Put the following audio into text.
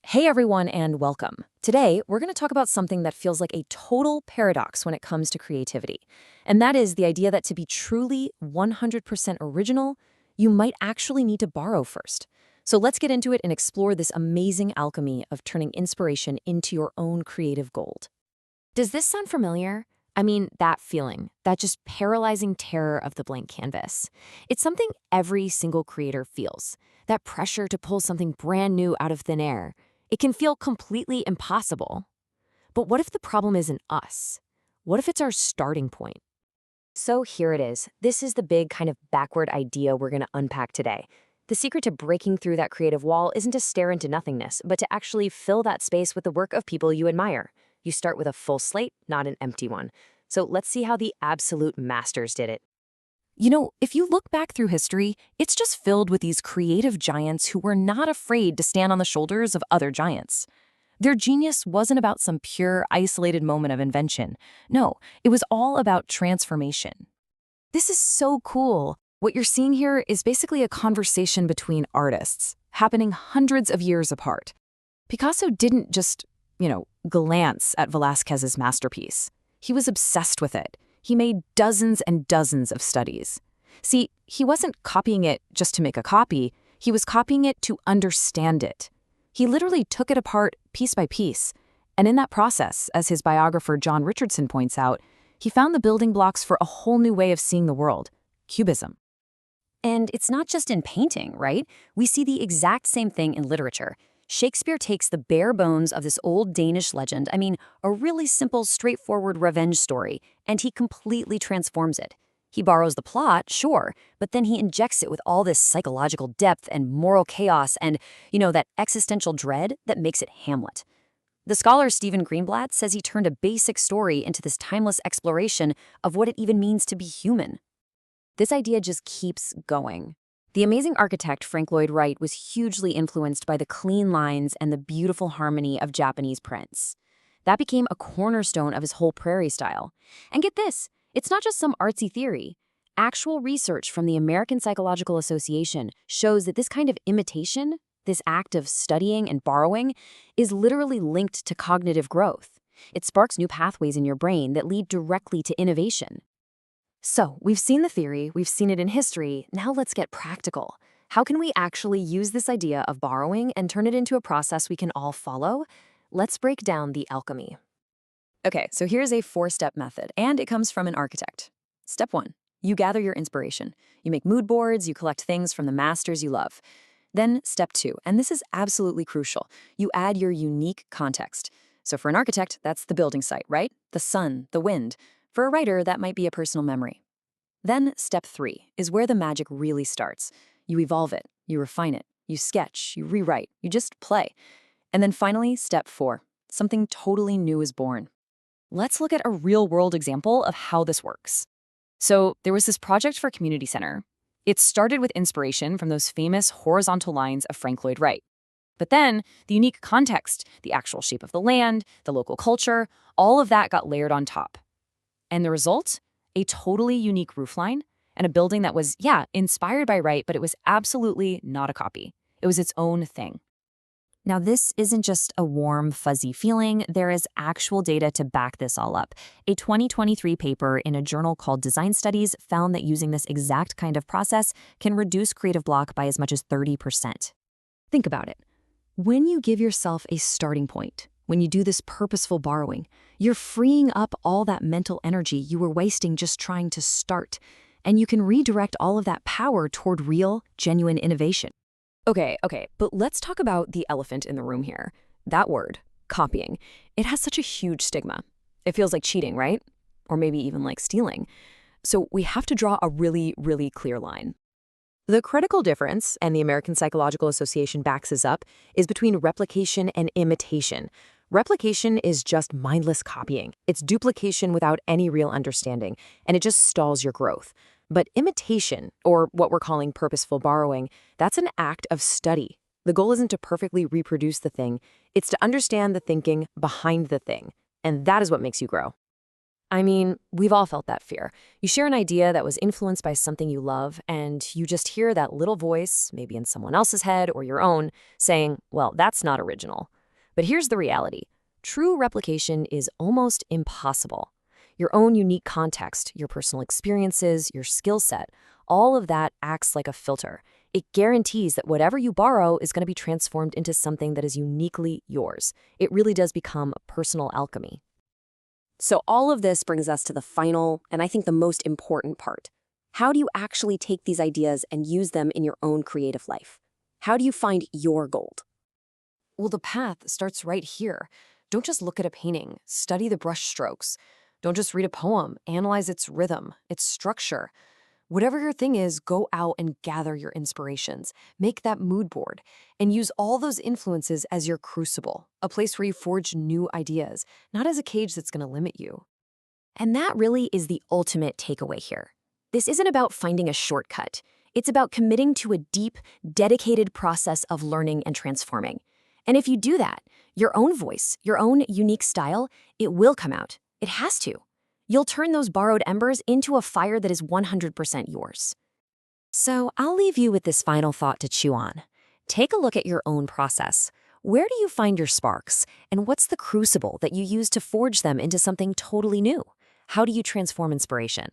Hey everyone, and welcome. Today, we're going to talk about something that feels like a total paradox when it comes to creativity. And that is the idea that to be truly 100% original, you might actually need to borrow first. So let's get into it and explore this amazing alchemy of turning inspiration into your own creative gold. Does this sound familiar? I mean, that feeling, that just paralyzing terror of the blank canvas. It's something every single creator feels, that pressure to pull something brand new out of thin air. It can feel completely impossible. But what if the problem isn't us? What if it's our starting point? So here it is. This is the big kind of backward idea we're going to unpack today. The secret to breaking through that creative wall isn't to stare into nothingness, but to actually fill that space with the work of people you admire. You start with a full slate, not an empty one. So let's see how the absolute masters did it. You know, if you look back through history, it's just filled with these creative giants who were not afraid to stand on the shoulders of other giants. Their genius wasn't about some pure, isolated moment of invention. No, it was all about transformation. This is so cool. What you're seeing here is basically a conversation between artists, happening hundreds of years apart. Picasso didn't just, glance at Velázquez's masterpiece. He was obsessed with it. He made dozens and dozens of studies. See, he wasn't copying it just to make a copy. He was copying it to understand it. He literally took it apart piece by piece. And in that process, as his biographer John Richardson points out, he found the building blocks for a whole new way of seeing the world, Cubism. And it's not just in painting, right? We see the exact same thing in literature. Shakespeare takes the bare bones of this old Danish legend, a really simple, straightforward revenge story, and he completely transforms it. He borrows the plot, sure, but then he injects it with all this psychological depth and moral chaos and, that existential dread that makes it Hamlet. The scholar Stephen Greenblatt says he turned a basic story into this timeless exploration of what it even means to be human. This idea just keeps going. The amazing architect Frank Lloyd Wright was hugely influenced by the clean lines and the beautiful harmony of Japanese prints. That became a cornerstone of his whole prairie style. And get this, it's not just some artsy theory. Actual research from the American Psychological Association shows that this kind of imitation, this act of studying and borrowing, is literally linked to cognitive growth. It sparks new pathways in your brain that lead directly to innovation. So, we've seen the theory, we've seen it in history, now let's get practical. How can we actually use this idea of borrowing and turn it into a process we can all follow? Let's break down the alchemy. Okay, so here's a 4-step method, and it comes from an architect. Step 1, you gather your inspiration. You make mood boards, you collect things from the masters you love. Then step 2, and this is absolutely crucial, you add your unique context. So for an architect, that's the building site, right? The sun, the wind. For a writer, that might be a personal memory. Then step 3 is where the magic really starts. You evolve it, you refine it, you sketch, you rewrite, you just play. And then finally, step 4, something totally new is born. Let's look at a real-world example of how this works. So there was this project for a community center. It started with inspiration from those famous horizontal lines of Frank Lloyd Wright. But then the unique context, the actual shape of the land, the local culture, all of that got layered on top. And the result? A totally unique roofline and a building that was, inspired by Wright, but it was absolutely not a copy. It was its own thing. Now, this isn't just a warm, fuzzy feeling. There is actual data to back this all up. A 2023 paper in a journal called Design Studies found that using this exact kind of process can reduce creative block by as much as 30%. Think about it. When you give yourself a starting point, when you do this purposeful borrowing, you're freeing up all that mental energy you were wasting just trying to start, and you can redirect all of that power toward real, genuine innovation. Okay, but let's talk about the elephant in the room here. That word, copying, it has such a huge stigma. It feels like cheating, right? Or maybe even like stealing. So we have to draw a really, really clear line. The critical difference, and the American Psychological Association backs this up, is between replication and imitation. Replication is just mindless copying. It's duplication without any real understanding, and it just stalls your growth. But imitation, or what we're calling purposeful borrowing, that's an act of study. The goal isn't to perfectly reproduce the thing, it's to understand the thinking behind the thing, and that is what makes you grow. We've all felt that fear. You share an idea that was influenced by something you love, and you just hear that little voice, maybe in someone else's head or your own, saying, well, that's not original. But here's the reality. True replication is almost impossible. Your own unique context, your personal experiences, your skill set, all of that acts like a filter. It guarantees that whatever you borrow is going to be transformed into something that is uniquely yours. It really does become a personal alchemy. So all of this brings us to the final, and I think the most important part. How do you actually take these ideas and use them in your own creative life? How do you find your gold? Well, the path starts right here. Don't just look at a painting, study the brush strokes. Don't just read a poem, analyze its rhythm, its structure. Whatever your thing is, go out and gather your inspirations. Make that mood board and use all those influences as your crucible, a place where you forge new ideas, not as a cage that's going to limit you. And that really is the ultimate takeaway here. This isn't about finding a shortcut. It's about committing to a deep, dedicated process of learning and transforming. And if you do that, your own voice, your own unique style, it will come out. It has to. You'll turn those borrowed embers into a fire that is 100% yours. So I'll leave you with this final thought to chew on. Take a look at your own process. Where do you find your sparks? And what's the crucible that you use to forge them into something totally new? How do you transform inspiration?